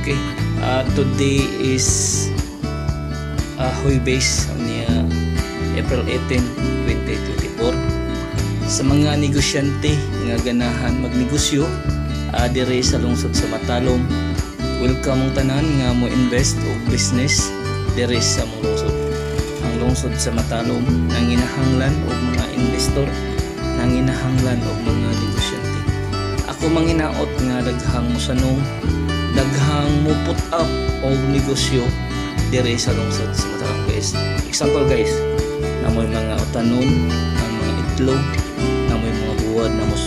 Okay. Today is Huwebes niya April 18, 2024. Sa mga negosyante nga ganahan magnegosyo dire sa lungsod sa Matalom, welcome mong tanan nga mo invest o business dire sa mong lungsod. Ang lungsod sa Matalom nanginahanglan og mga investor, nanginahanglan og mga negosyante. Ako manginaot nga daghang mosanong, daghang mo put up og negosyo dire sa lungsod sa Matalom, guys. Example, guys, namoy mga utanon, ang mga itlog, namoy mga buwad na mos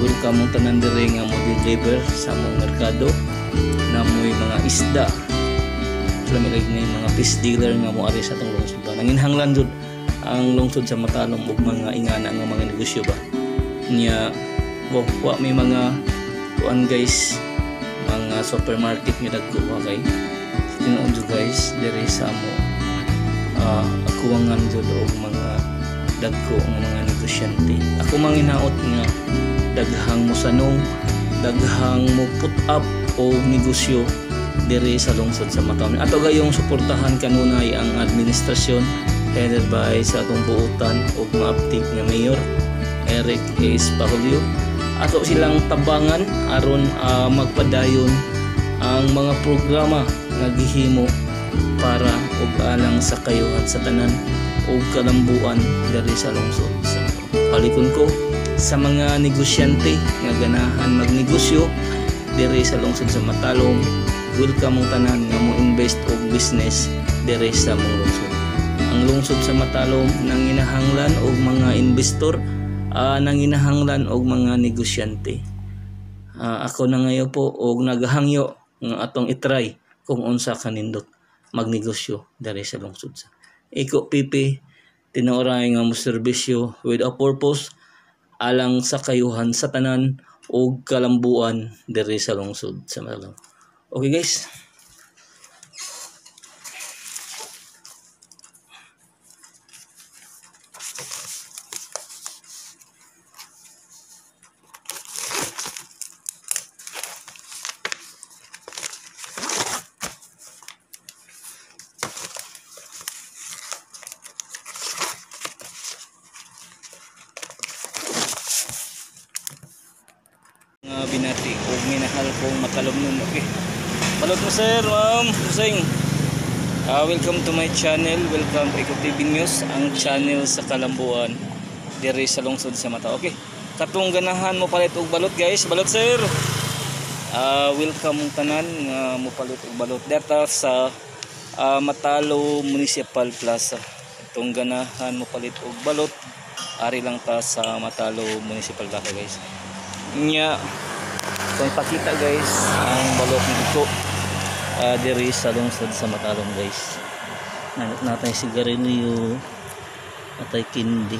welcome mong tanan dire nga mo deliver sa mga merkado, namoy mga isda, lamig na mga fish dealer nga mo ari sa atong lungsod. Nanginahanglan jud ang lungsod sa Matalom og mga ingana nga mga negosyo ba niya. Wa may mga kuan, guys, mga supermarket nga dagko kay tinuod jud, guys, dire sa mo akuwangan jud og mga dagko ang mga negosyante. Ako manginaot nga daghang mosanong, daghang mo put up og negosyo dire sa lungsod sa Matalom. Ato gayong suportahan kanunay ang administrasyon headed by sa atong buotan og maaptik nga Mayor Eric A. Espahulio. Ato silang tabangan aron magpadayon ang mga programa nga gihimo para og alang sa kayuhan sa tanan og kalambuan diri sa lungsod sa Matalom. Palikon ko sa mga negosyante nga ganahan magnegosyo diri sa lungsod sa Matalom, welcome mong tanan nga mo invest og business diri sa mong lungsod. Ang lungsod sa Matalom nanginahanglan og mga investor, nanginahanglan og mga negosyante. Ako na ngayo po og naghangyo nga atong itry kung unsa kanindot magnegosyo diri sa lungsod sa Iko Pipi. Tinuoray nga mo serbisyo with a purpose alang sa kayuhan sa tanan og kalambuan diri sa lungsod sa Matalom. Okay, guys. Binati o minahal kong Matalom nun. Okay, balot mo, sir, ma'am, Hussein. Welcome to my channel. Welcome to Iko TV News, ang channel sa kalambuan diri sa lungsod sa Mata. Okay, katong ganahan mo palit og balot, guys. Balot, sir. Welcome mong tanan nga mo palit og balot data sa Matalom Municipal Plaza. Katong ganahan mo palit og balot ari lang ta sa Matalom Municipal Plaza, guys. Nya kung pakita, guys, ang balot nito diri sa lungsod sa Matalom, guys. Natay sigarilyo, natay kindi,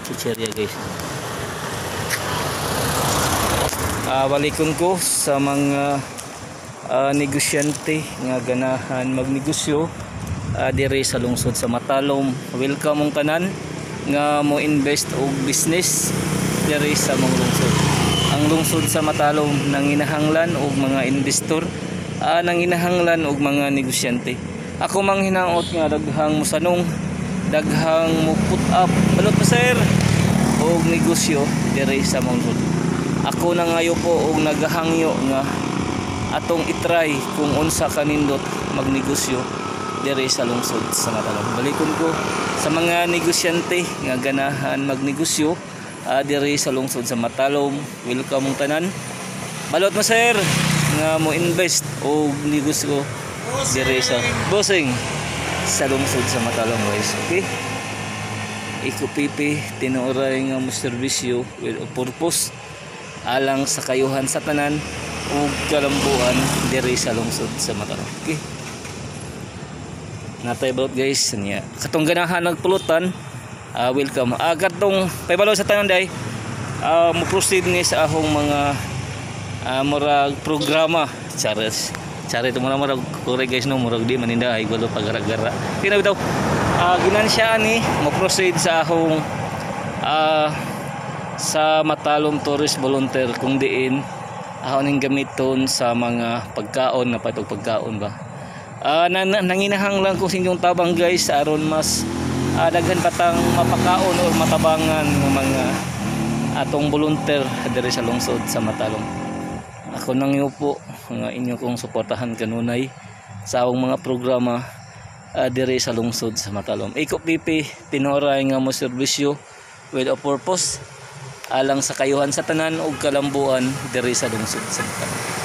chicherya, guys. Balikon ko sa mga negosyante nga ganahan magnegosyo diri sa lungsod sa Matalom. Welcome mong tanan nga mo invest og business diri sa mong lungsod. Ang lungsod sa Matalom nanginahanglan og mga investor, nanginahanglan og mga negosyante. Ako manghinaot nga daghang mosanong, daghang mo put up balot pa, sir, og negosyo diri sa mong lungsod. Ako na ngayo po og nagahangyo nga atong itry kung unsa kanindot magnegosyo diri sa lungsod sa Matalom. Balikon ko sa mga negosyante nga ganahan magnegosyo diri sa lungsod sa Matalom, welcome mong tanan. Balot mo, sir, nga mo invest o negosyo diri sa bossing sa lungsod sa Matalom, guys. Okay, Iko Pipi, tinuoray nga mo serbisyo with a purpose alang sa kayuhan sa tanan ug kalambuan diri sa lungsod sa Matalom. Okay, natay balot, guys, niya katong ganahan nagpulutan. Welcome. Katong paybalo sa tanan day, mo proceed ni sa ahong mga murag programa. Charis ito murag kore, guys, no, murag di maninda ay balo pagara-gara. Kina bitaw ginansyaan ni mo proceed sa ahong sa Matalom Tourist Volunteer kung diin ahoning gamiton sa mga pagkaon na patog pagkaon ba. Nanginahang lang ko sa inyong tabang guys aron mas daghan patang mapakaon o matabangan ng mga atong volunteer diri sa lungsod sa Matalom. Ako nang po nga inyo kong suportahan kanunay sa akong mga programa diri sa lungsod sa Matalom. Iko pipi tinuray nga mo serbisyo with a purpose alang sa kayuhan sa tanan ug kalambuan diri sa lungsod sa Matalom.